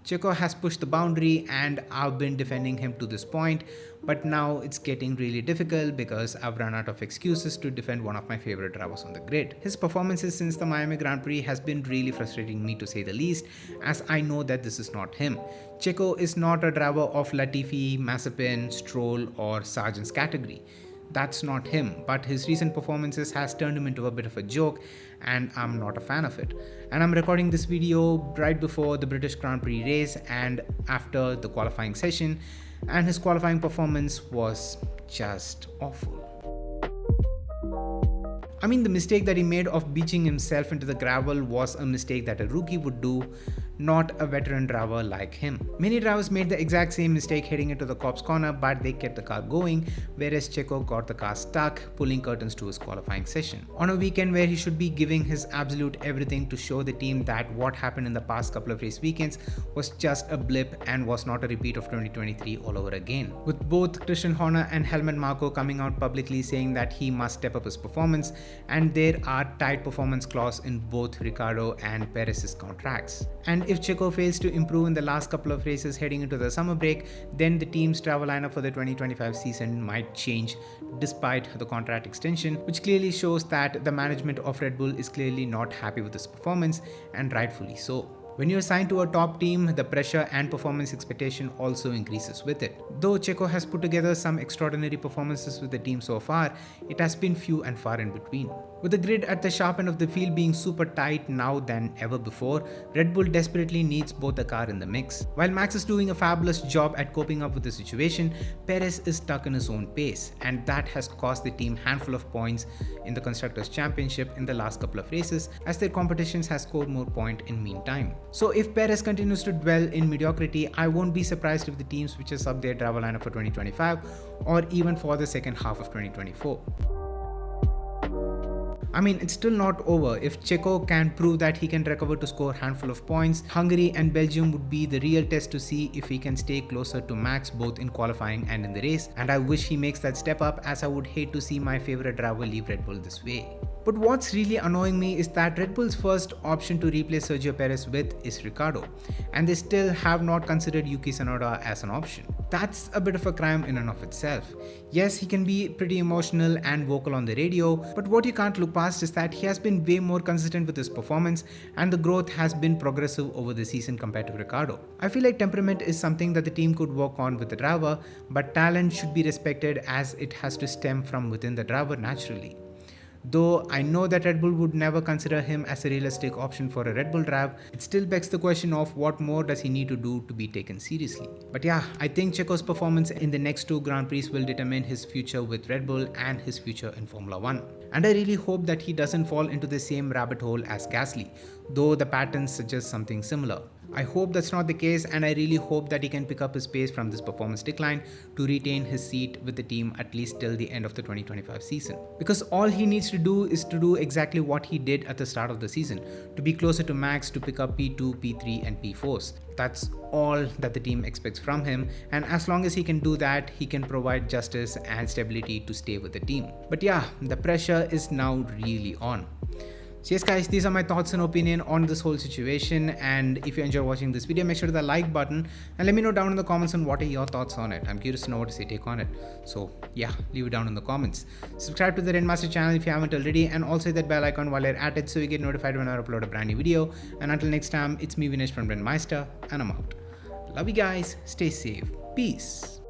Checo has pushed the boundary and I've been defending him to this point, but now it's getting really difficult because I've run out of excuses to defend one of my favorite drivers on the grid. His performances since the Miami Grand Prix has been really frustrating me to say the least, as I know that this is not him. Checo is not a driver of Latifi, Mazepin, Stroll or Sargent's category. That's not him, but his recent performances has turned him into a bit of a joke and I'm not a fan of it. And I'm recording this video right before the British Grand Prix race and after the qualifying session, and his qualifying performance was just awful. I mean, the mistake that he made of beaching himself into the gravel was a mistake that a rookie would do, not a veteran driver like him. Many drivers made the exact same mistake heading into the Cops corner, but they kept the car going, whereas Checo got the car stuck, pulling curtains to his qualifying session. On a weekend where he should be giving his absolute everything to show the team that what happened in the past couple of race weekends was just a blip and was not a repeat of 2023 all over again. With both Christian Horner and Helmut Marko coming out publicly saying that he must step up his performance, and there are tight performance clauses in both Ricciardo and Perez's contracts. And if Checo fails to improve in the last couple of races heading into the summer break, then the team's travel lineup for the 2025 season might change despite the contract extension, which clearly shows that the management of Red Bull is clearly not happy with his performance, and rightfully so. When you're signed to a top team, the pressure and performance expectation also increases with it. Though Checo has put together some extraordinary performances with the team so far, it has been few and far in between. With the grid at the sharp end of the field being super tight now than ever before, Red Bull desperately needs both a car in the mix. While Max is doing a fabulous job at coping up with the situation, Perez is stuck in his own pace, and that has cost the team a handful of points in the Constructors' Championship in the last couple of races, as their competitions has scored more points in meantime. So if Perez continues to dwell in mediocrity, I won't be surprised if the team switches up their driver lineup for 2025 or even for the second half of 2024. I mean, it's still not over. If Checo can prove that he can recover to score a handful of points, Hungary and Belgium would be the real test to see if he can stay closer to Max both in qualifying and in the race, and I wish he makes that step up, as I would hate to see my favorite driver leave Red Bull this way. But what's really annoying me is that Red Bull's first option to replace Sergio Perez with is Ricciardo, and they still have not considered Yuki Tsunoda as an option. That's a bit of a crime in and of itself. Yes, he can be pretty emotional and vocal on the radio, but what you can't look past is that he has been way more consistent with his performance, and the growth has been progressive over the season compared to Ricciardo. I feel like temperament is something that the team could work on with the driver, but talent should be respected as it has to stem from within the driver naturally. Though I know that Red Bull would never consider him as a realistic option for a Red Bull drive, it still begs the question of what more does he need to do to be taken seriously. But yeah, I think Checo's performance in the next two Grand Prix will determine his future with Red Bull and his future in Formula 1. And I really hope that he doesn't fall into the same rabbit hole as Gasly, though the patterns suggest something similar. I hope that's not the case, and I really hope that he can pick up his pace from this performance decline to retain his seat with the team at least till the end of the 2025 season. Because all he needs to do is to do exactly what he did at the start of the season, to be closer to Max, to pick up P2, P3 and P4s. That's all that the team expects from him, and as long as he can do that, he can provide justice and stability to stay with the team. But yeah, the pressure is now really on. So yes guys, these are my thoughts and opinion on this whole situation, and if you enjoy watching this video, make sure to hit the like button and let me know down in the comments on what are your thoughts on it. I'm curious to know what is your take on it. So yeah, leave it down in the comments. Subscribe to the Renmaster channel if you haven't already, and also hit that bell icon while you're at it so you get notified when I upload a brand new video. And until next time, it's me Vinesh from Renmeister, and I'm out. Love you guys, stay safe, peace.